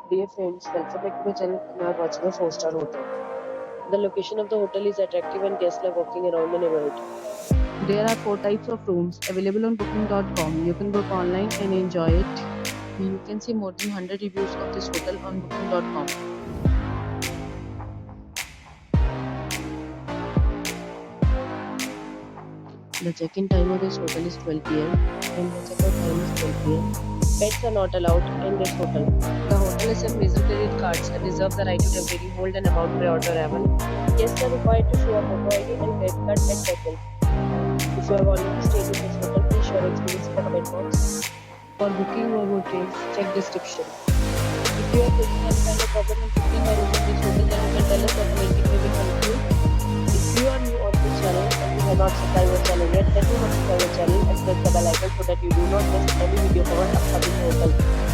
Dear friends, welcome back to my channel and are watching a 4-star hotel. The location of the hotel is attractive and guests love walking around the neighborhood. There are 4 types of rooms available on booking.com. You can book online and enjoy it. You can see more than 100 reviews of this hotel on booking.com. The check-in time of this hotel is 12 p.m. and the check-out time is 12 p.m. Pets are not allowed in this hotel. The hotel accepts major credit cards and reserves the right to temporarily hold an amount prior to arrival. Guests are required to show a photo ID and credit card at check-in. If you have already stayed in this hotel, please share your experience in the comment box. For booking or more details, check description. If you are facing any kind of problem in booking or room in this hotel, then you can tell us automatically we will help you. If you are new on this channel and you have not subscribed our channel yet, then you must subscribe our channel and press the bell icon so that you do not miss any video from our upcoming hotel.